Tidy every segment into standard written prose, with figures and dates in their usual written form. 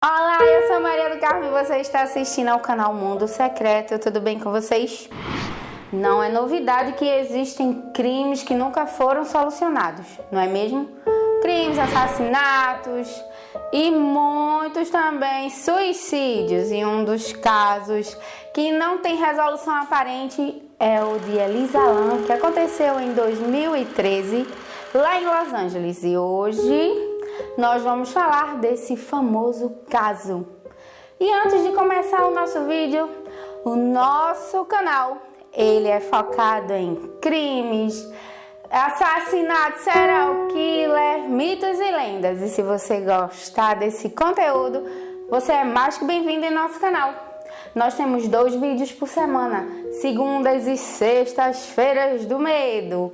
Olá, eu sou Maria do Carmo e você está assistindo ao canal Mundo Secreto. Tudo bem com vocês? Não é novidade que existem crimes que nunca foram solucionados, não é mesmo? Crimes, assassinatos e muitos também suicídios. E um dos casos que não tem resolução aparente é o de Elisa Lam, que aconteceu em 2013 lá em Los Angeles. E hoje nós vamos falar desse famoso caso. E antes de começar o nosso vídeo, o nosso canal, ele é focado em crimes, assassinatos, serial killer, mitos e lendas. E se você gostar desse conteúdo, você é mais que bem-vindo em nosso canal. Nós temos 2 vídeos por semana, segundas e sextas-feiras do medo.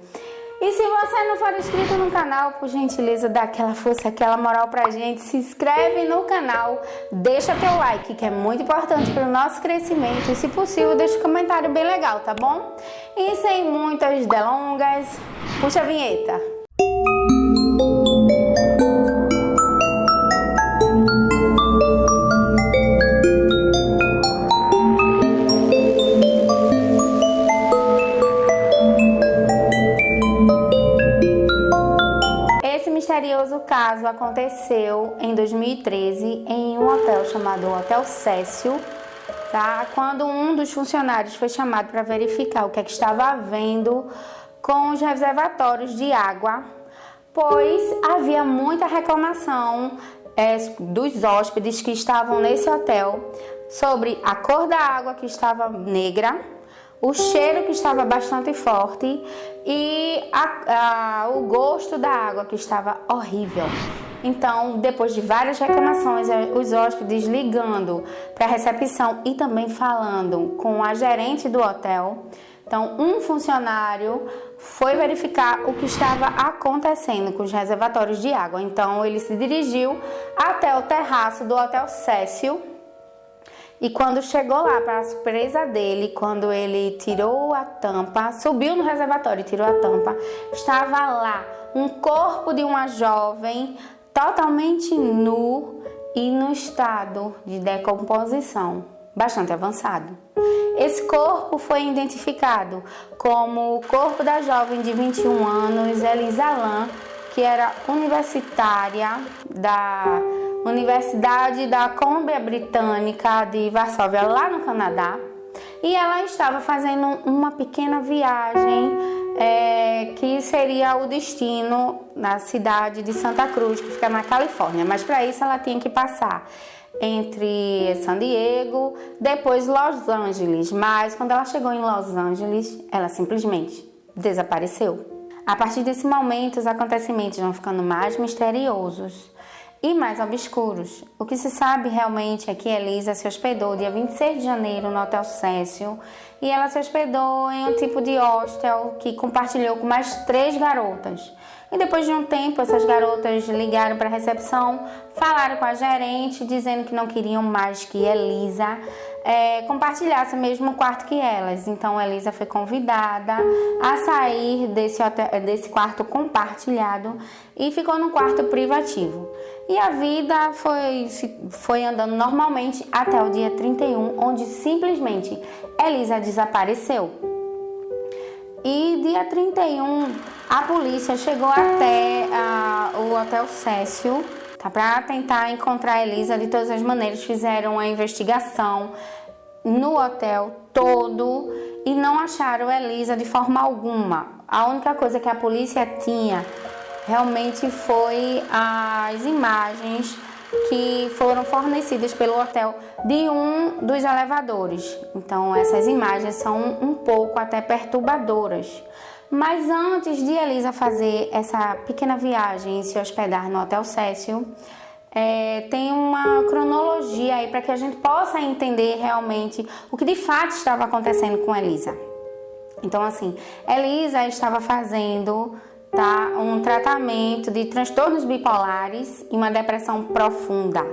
E se você não for inscrito no canal, por gentileza, dá aquela força, aquela moral pra gente, se inscreve no canal, deixa teu like, que é muito importante para o nosso crescimento, e se possível, deixa um comentário bem legal, tá bom? E sem muitas delongas, puxa a vinheta. O misterioso caso aconteceu em 2013 em um hotel chamado Hotel Cecil, tá? Quando um dos funcionários foi chamado para verificar o que estava havendo com os reservatórios de água, pois havia muita reclamação dos hóspedes que estavam nesse hotel sobre a cor da água, que estava negra, o cheiro, que estava bastante forte, e o gosto da água, que estava horrível. Então, depois de várias reclamações, os hóspedes ligando para a recepção e também falando com a gerente do hotel, então um funcionário foi verificar o que estava acontecendo com os reservatórios de água. Então ele se dirigiu até o terraço do Hotel Cecil. E quando chegou lá, para a surpresa dele, quando ele tirou a tampa, subiu no reservatório e tirou a tampa, estava lá um corpo de uma jovem totalmente nu e no estado de decomposição bastante avançado. Esse corpo foi identificado como o corpo da jovem de 21 anos, Elisa Lam, que era universitária da Universidade da Colômbia Britânica de Varsóvia, lá no Canadá, e ela estava fazendo uma pequena viagem que seria o destino na cidade de Santa Cruz, que fica na Califórnia, mas para isso ela tinha que passar entre San Diego, depois Los Angeles, mas quando ela chegou em Los Angeles, ela simplesmente desapareceu. A partir desse momento, os acontecimentos vão ficando mais misteriosos e mais obscuros. O que se sabe realmente é que Elisa se hospedou dia 26 de janeiro no Hotel Cecil, e ela se hospedou em um tipo de hostel que compartilhou com mais 3 garotas. E depois de um tempo, essas garotas ligaram para a recepção, falaram com a gerente, dizendo que não queriam mais que Elisa compartilhasse o mesmo quarto que elas. Então Elisa foi convidada a sair desse quarto compartilhado e ficou no quarto privativo. E a vida foi andando normalmente até o dia 31, onde simplesmente Elisa desapareceu. E dia 31, a polícia chegou até o Hotel Cecil, tá, para tentar encontrar a Elisa de todas as maneiras. Fizeram uma investigação no hotel todo e não acharam a Elisa de forma alguma. A única coisa que a polícia tinha realmente foi as imagens que foram fornecidas pelo hotel de um dos elevadores. Então essas imagens são um pouco até perturbadoras. Mas antes de Elisa fazer essa pequena viagem e se hospedar no Hotel Cecil, tem uma cronologia aí para que a gente possa entender realmente o que de fato estava acontecendo com Elisa. Então assim, Elisa estava fazendo um tratamento de transtornos bipolares e uma depressão profunda.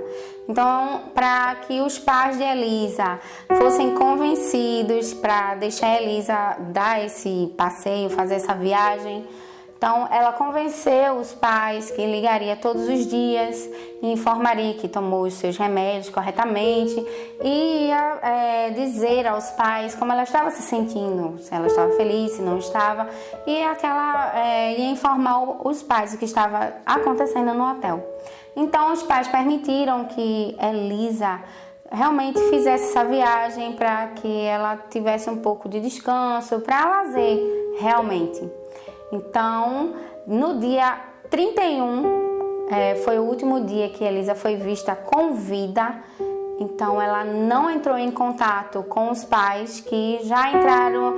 Então, para que os pais de Elisa fossem convencidos para deixar Elisa dar esse passeio, fazer essa viagem, Então, ela convenceu os pais que ligaria todos os dias e informaria que tomou os seus remédios corretamente e ia dizer aos pais como ela estava se sentindo, se ela estava feliz, se não estava, e ia informar os pais o que estava acontecendo no hotel. Então, os pais permitiram que Elisa realmente fizesse essa viagem para que ela tivesse um pouco de descanso, para lazer realmente. Então, no dia 31, foi o último dia que Elisa foi vista com vida. Então, ela não entrou em contato com os pais, que já entraram,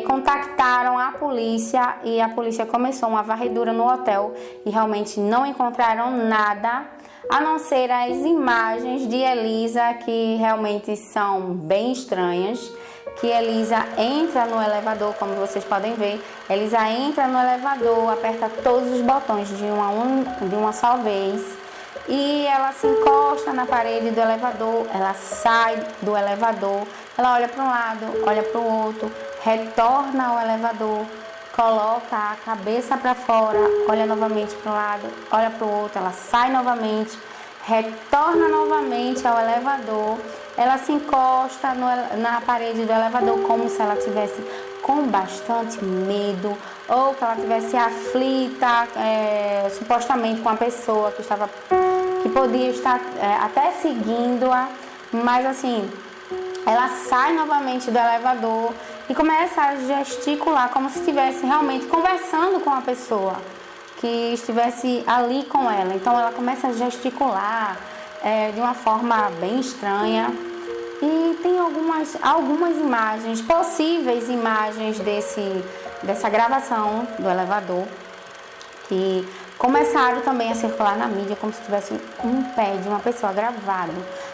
contactaram a polícia, e a polícia começou uma varredura no hotel e realmente não encontraram nada, a não ser as imagens de Elisa, que realmente são bem estranhas. Que Elisa entra no elevador, como vocês podem ver, Elisa entra no elevador, aperta todos os botões de uma só vez, e ela se encosta na parede do elevador, ela sai do elevador, ela olha para um lado, olha para o outro, retorna ao elevador, coloca a cabeça para fora, olha novamente para um lado, olha para o outro, ela sai novamente, retorna novamente ao elevador, ela se encosta na parede do elevador como se ela tivesse com bastante medo, ou que ela tivesse aflita, supostamente com uma pessoa que podia estar até seguindo-a, mas assim, ela sai novamente do elevador e começa a gesticular como se estivesse realmente conversando com a pessoa que estivesse ali com ela. Então ela começa a gesticular de uma forma bem estranha, e tem algumas imagens, possíveis imagens dessa gravação do elevador, que começaram também a circular na mídia como se tivesse um pé de uma pessoa gravado,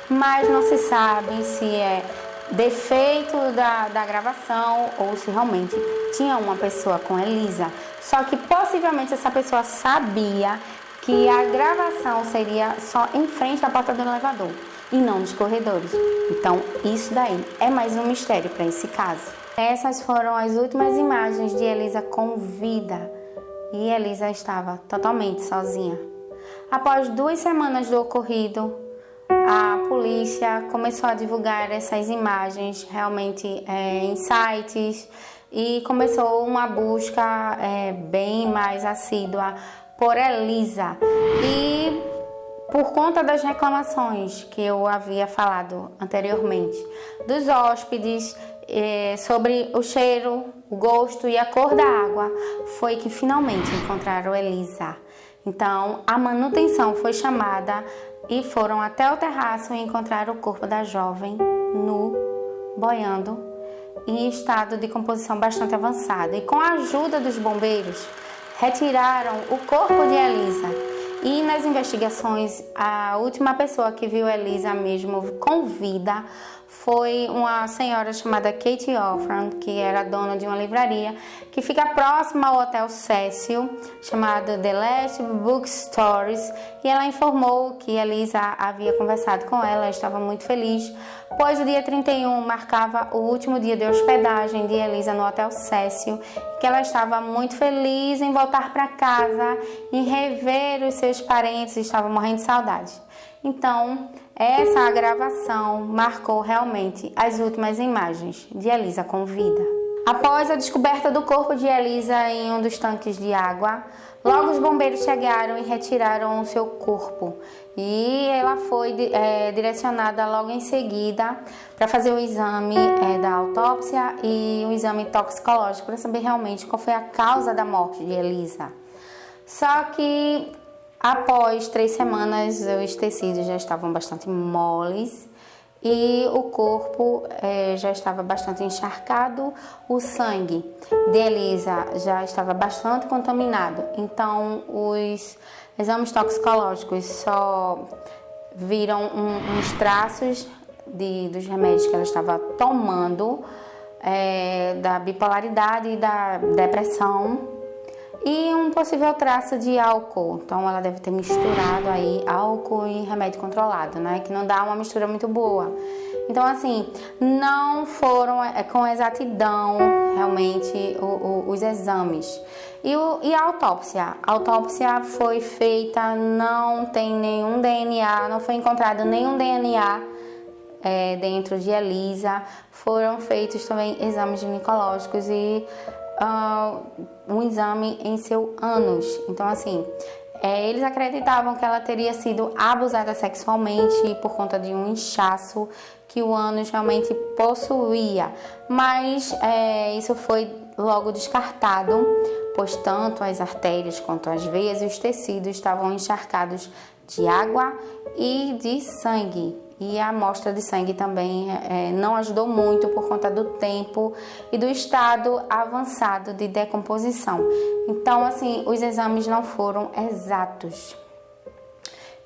mas não se sabe se é defeito da gravação ou se realmente tinha uma pessoa com Elisa. Só que possivelmente essa pessoa sabia que a gravação seria só em frente à porta do elevador e não nos corredores. Então isso daí é mais um mistério para esse caso. Essas foram as últimas imagens de Elisa com vida, e Elisa estava totalmente sozinha. Após 2 semanas do ocorrido, a polícia começou a divulgar essas imagens realmente em sites, e começou uma busca bem mais assídua por Elisa. E por conta das reclamações que eu havia falado anteriormente, dos hóspedes, sobre o cheiro, o gosto e a cor da água, foi que finalmente encontraram Elisa. Então, a manutenção foi chamada e foram até o terraço e encontraram o corpo da jovem nu, boiando, em estado de decomposição bastante avançado. E com a ajuda dos bombeiros, retiraram o corpo de Elisa. E nas investigações, a última pessoa que viu Elisa mesmo com vida foi uma senhora chamada Kate Offran, que era dona de uma livraria que fica próxima ao Hotel Cecil, chamado The Last Bookstores, e ela informou que Elisa havia conversado com ela, estava muito feliz, pois o dia 31 marcava o último dia de hospedagem de Elisa no Hotel Cecil, que ela estava muito feliz em voltar para casa, em rever os seus parentes, estava morrendo de saudade. Então, essa gravação marcou realmente as últimas imagens de Elisa com vida. Após a descoberta do corpo de Elisa em um dos tanques de água, logo os bombeiros chegaram e retiraram o seu corpo. E ela foi direcionada logo em seguida para fazer o exame da autópsia e o exame toxicológico para saber realmente qual foi a causa da morte de Elisa. Só que após 3 semanas, os tecidos já estavam bastante moles e o corpo já estava bastante encharcado, o sangue de Elisa já estava bastante contaminado. Então, os exames toxicológicos só viram uns traços dos remédios que ela estava tomando, da bipolaridade e da depressão, e um possível traço de álcool. Então ela deve ter misturado aí álcool e remédio controlado, né? Que não dá uma mistura muito boa. Então, assim, não foram com exatidão realmente os exames. E a autópsia? A autópsia foi feita, não tem nenhum DNA, não foi encontrado nenhum DNA dentro de Elisa. Foram feitos também exames ginecológicos e um exame em seu ânus. Então, assim, eles acreditavam que ela teria sido abusada sexualmente por conta de um inchaço que o ânus realmente possuía, mas isso foi logo descartado, pois tanto as artérias quanto as veias e os tecidos estavam encharcados de água e de sangue. E a amostra de sangue também não ajudou muito por conta do tempo e do estado avançado de decomposição. Então, assim, os exames não foram exatos.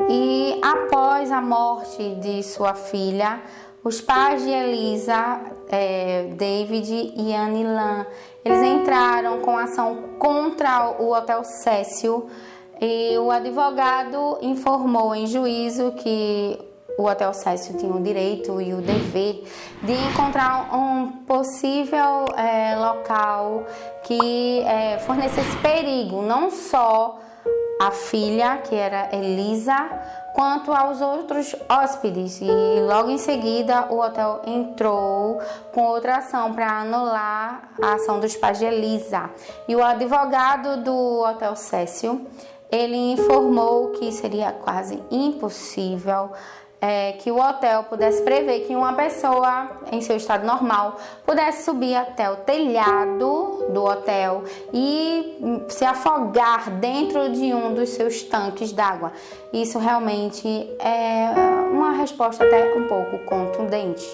E após a morte de sua filha, os pais de Elisa, David e Anne Lam, eles entraram com ação contra o Hotel Cecil e o advogado informou em juízo que o Hotel Cecil tinha o direito e o dever de encontrar um possível local que fornecesse perigo, não só à filha, que era Elisa, quanto aos outros hóspedes. E logo em seguida o hotel entrou com outra ação para anular a ação dos pais de Elisa. E o advogado do Hotel Cecil, ele informou que seria quase impossível que o hotel pudesse prever que uma pessoa em seu estado normal pudesse subir até o telhado do hotel e se afogar dentro de um dos seus tanques d'água. Isso realmente é uma resposta até um pouco contundente.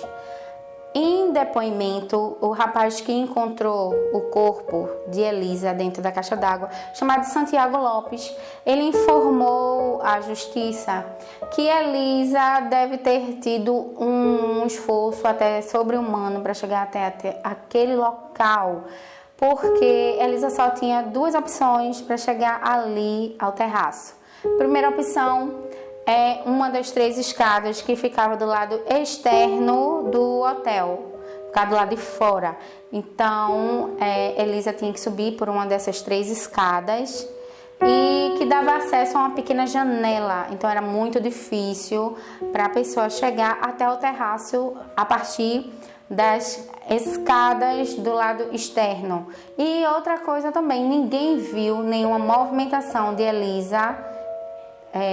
Em depoimento, o rapaz que encontrou o corpo de Elisa dentro da caixa d'água, chamado Santiago Lopes, ele informou à justiça que Elisa deve ter tido um esforço até sobre-humano para chegar até aquele local, porque Elisa só tinha duas opções para chegar ali ao terraço. Primeira opção é uma das 3 escadas que ficava do lado externo do hotel, ficava do lado de fora. Então, Elisa tinha que subir por uma dessas 3 escadas e que dava acesso a uma pequena janela. Então, era muito difícil para a pessoa chegar até o terraço a partir das escadas do lado externo. E outra coisa também, ninguém viu nenhuma movimentação de Elisa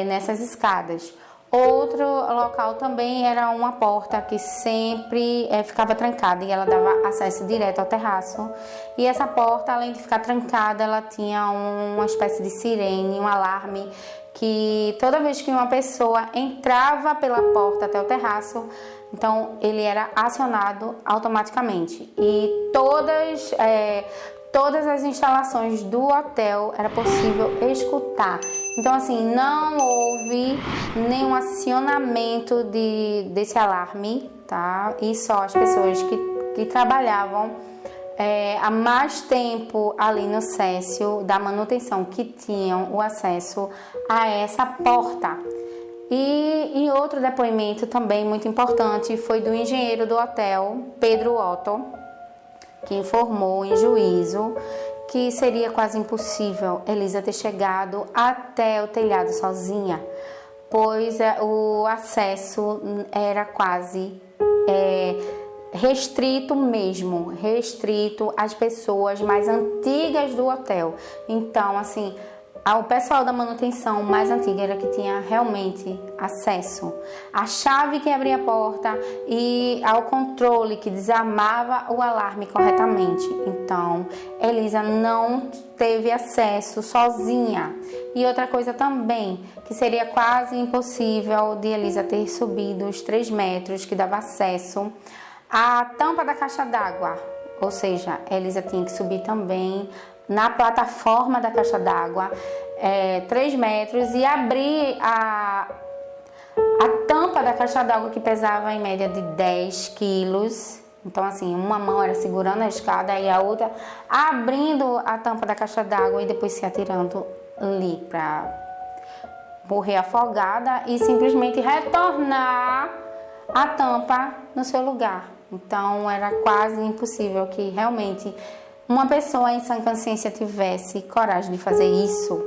nessas escadas. Outro local também era uma porta que sempre ficava trancada e ela dava acesso direto ao terraço. E essa porta, além de ficar trancada, ela tinha uma espécie de sirene, um alarme, que toda vez que uma pessoa entrava pela porta até o terraço, então ele era acionado automaticamente. E todas as instalações do hotel era possível escutar. Então, assim, não houve nenhum acionamento desse alarme, tá? E só as pessoas que trabalhavam há mais tempo ali no Cecil, da manutenção, que tinham o acesso a essa porta. E outro depoimento também muito importante foi do engenheiro do hotel, Pedro Otto, que informou em juízo que seria quase impossível Elisa ter chegado até o telhado sozinha, pois o acesso era quase restrito às pessoas mais antigas do hotel. Então, assim, o pessoal da manutenção mais antiga era que tinha realmente acesso à chave que abria a porta e ao controle que desarmava o alarme corretamente. Então, Elisa não teve acesso sozinha. E outra coisa também, que seria quase impossível de Elisa ter subido os 3 metros que dava acesso à tampa da caixa d'água. Ou seja, Elisa tinha que subir também na plataforma da caixa d'água 3 metros e abrir a tampa da caixa d'água, que pesava em média de 10 quilos. Então, assim, uma mão era segurando a escada e a outra abrindo a tampa da caixa d'água e depois se atirando ali para morrer afogada e simplesmente retornar a tampa no seu lugar. Então era quase impossível que realmente uma pessoa em sã consciência tivesse coragem de fazer isso.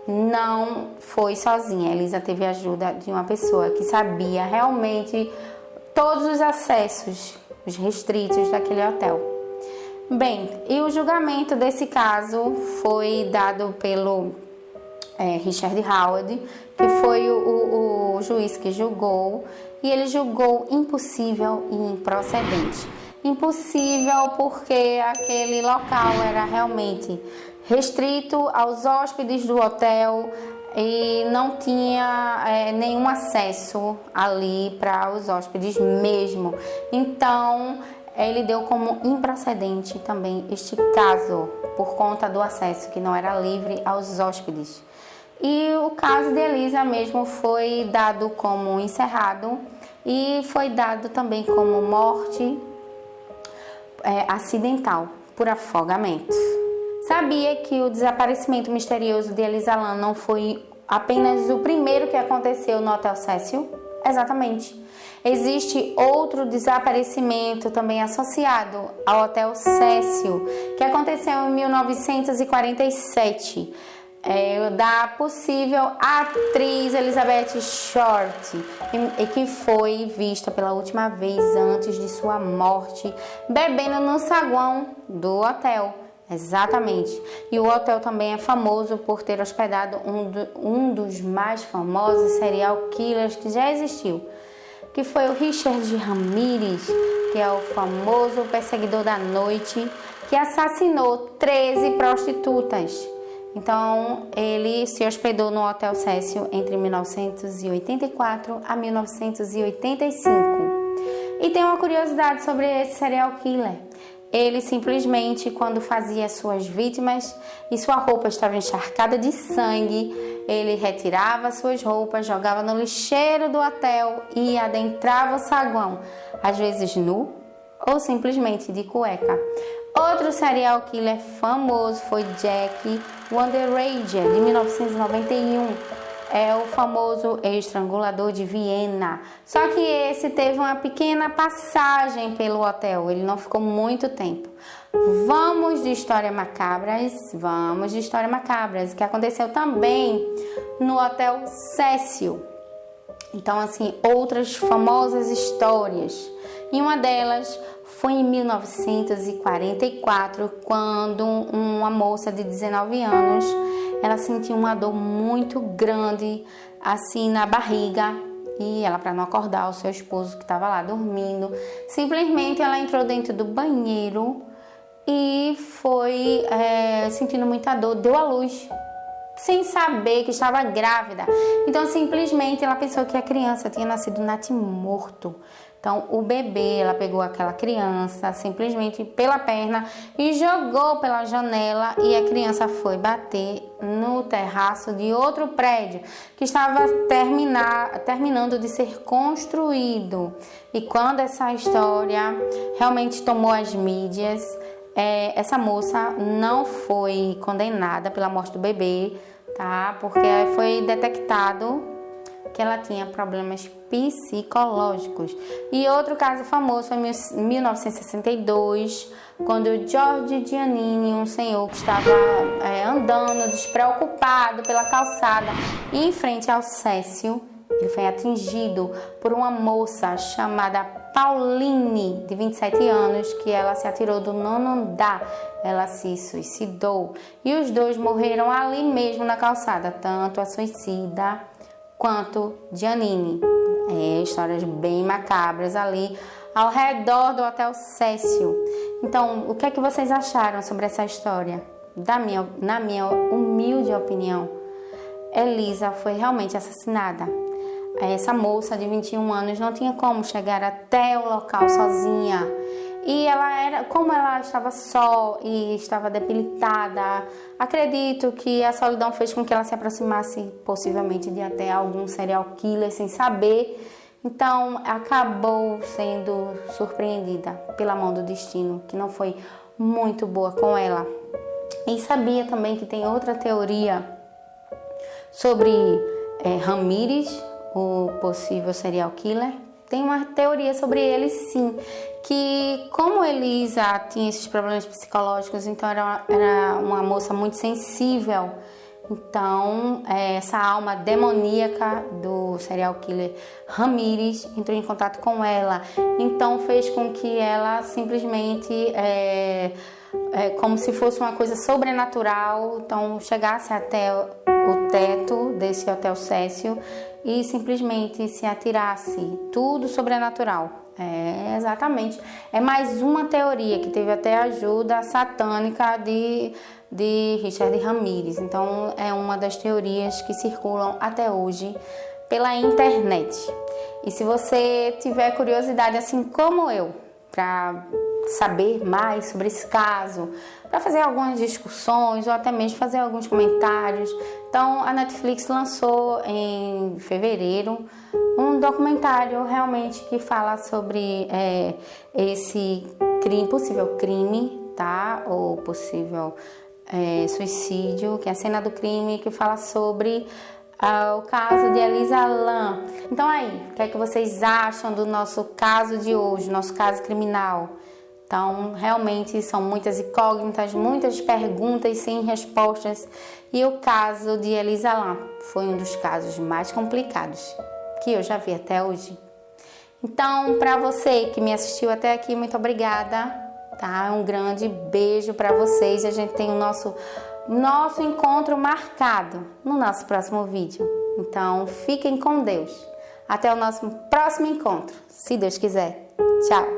Não foi sozinha. A Elisa teve a ajuda de uma pessoa que sabia realmente todos os acessos, os restritos daquele hotel. Bem, e o julgamento desse caso foi dado pelo Richard Howard, que foi o juiz que julgou, e ele julgou impossível e improcedente. Impossível porque aquele local era realmente restrito aos hóspedes do hotel e não tinha nenhum acesso ali para os hóspedes mesmo. Então, ele deu como improcedente também este caso, por conta do acesso que não era livre aos hóspedes. E o caso de Elisa mesmo foi dado como encerrado e foi dado também como morte acidental, por afogamento. Sabia que o desaparecimento misterioso de Elisa Lam não foi apenas o primeiro que aconteceu no Hotel Cecil? Exatamente. Existe outro desaparecimento também associado ao Hotel Cecil, que aconteceu em 1947, da possível atriz Elizabeth Short, e que foi vista pela última vez antes de sua morte, bebendo no saguão do hotel. Exatamente. E o hotel também é famoso por ter hospedado um dos mais famosos serial killers que já existiu, que foi o Richard Ramirez, que é o famoso perseguidor da noite, que assassinou 13 prostitutas. Então, ele se hospedou no Hotel Cecil entre 1984 a 1985. E tem uma curiosidade sobre esse serial killer. Ele simplesmente, quando fazia suas vítimas e sua roupa estava encharcada de sangue, ele retirava suas roupas, jogava no lixeiro do hotel e adentrava o saguão, às vezes nu ou simplesmente de cueca. Outro serial killer famoso foi Jack Wanderrager, de 1991. É o famoso estrangulador de Viena. Só que esse teve uma pequena passagem pelo hotel, ele não ficou muito tempo. Vamos de histórias macabras, que aconteceu também no Hotel Cecil. Então, assim, outras famosas histórias. E uma delas foi em 1944, quando uma moça de 19 anos, ela sentiu uma dor muito grande, assim, na barriga. E ela, para não acordar o seu esposo que estava lá dormindo, simplesmente ela entrou dentro do banheiro e foi sentindo muita dor, deu à luz, sem saber que estava grávida. Então, simplesmente, ela pensou que a criança tinha nascido natimorto. Então, o bebê, ela pegou aquela criança simplesmente pela perna e jogou pela janela, e a criança foi bater no terraço de outro prédio que estava terminando de ser construído. E quando essa história realmente tomou as mídias, essa moça não foi condenada pela morte do bebê, tá? Porque foi detectado que ela tinha problemas psicológicos. E outro caso famoso foi em 1962, quando George Giannini, um senhor que estava andando despreocupado pela calçada em frente ao Cecil, ele foi atingido por uma moça chamada Pauline, de 27 anos, que ela se atirou do 9º andar, ela se suicidou. E os dois morreram ali mesmo na calçada, tanto a suicida quanto Giannini. Histórias bem macabras ali ao redor do Hotel Cecil. Então, o que é que vocês acharam sobre essa história? Na minha humilde opinião, Elisa foi realmente assassinada. Essa moça de 21 anos não tinha como chegar até o local sozinha. E como ela estava só e estava debilitada, acredito que a solidão fez com que ela se aproximasse possivelmente de até algum serial killer sem saber. Então, acabou sendo surpreendida pela mão do destino, que não foi muito boa com ela. E sabia também que tem outra teoria sobre Ramirez, o possível serial killer. tem uma teoria sobre ele sim, que como Elisa tinha esses problemas psicológicos, então era uma moça muito sensível, então essa alma demoníaca do serial killer Ramírez entrou em contato com ela, então fez com que ela simplesmente, como se fosse uma coisa sobrenatural, então chegasse até o teto desse Hotel Cecil e simplesmente se atirasse, tudo sobrenatural. Exatamente. É mais uma teoria que teve até ajuda satânica de Richard Ramírez. Então é uma das teorias que circulam até hoje pela internet. E se você tiver curiosidade, assim como eu, para saber mais sobre esse caso, para fazer algumas discussões ou até mesmo fazer alguns comentários, então a Netflix lançou em fevereiro um documentário realmente que fala sobre esse possível crime, tá? Ou possível suicídio, que é a cena do crime, que fala sobre o caso de Elisa Lam. Então aí, o que é que vocês acham do nosso caso de hoje, nosso caso criminal? Então, realmente são muitas incógnitas, muitas perguntas sem respostas. E o caso de Elisa Lam foi um dos casos mais complicados que eu já vi até hoje. Então, para você que me assistiu até aqui, muito obrigada, tá? Um grande beijo para vocês. A gente tem o nosso encontro marcado no nosso próximo vídeo. Então, fiquem com Deus. Até o nosso próximo encontro, se Deus quiser. Tchau!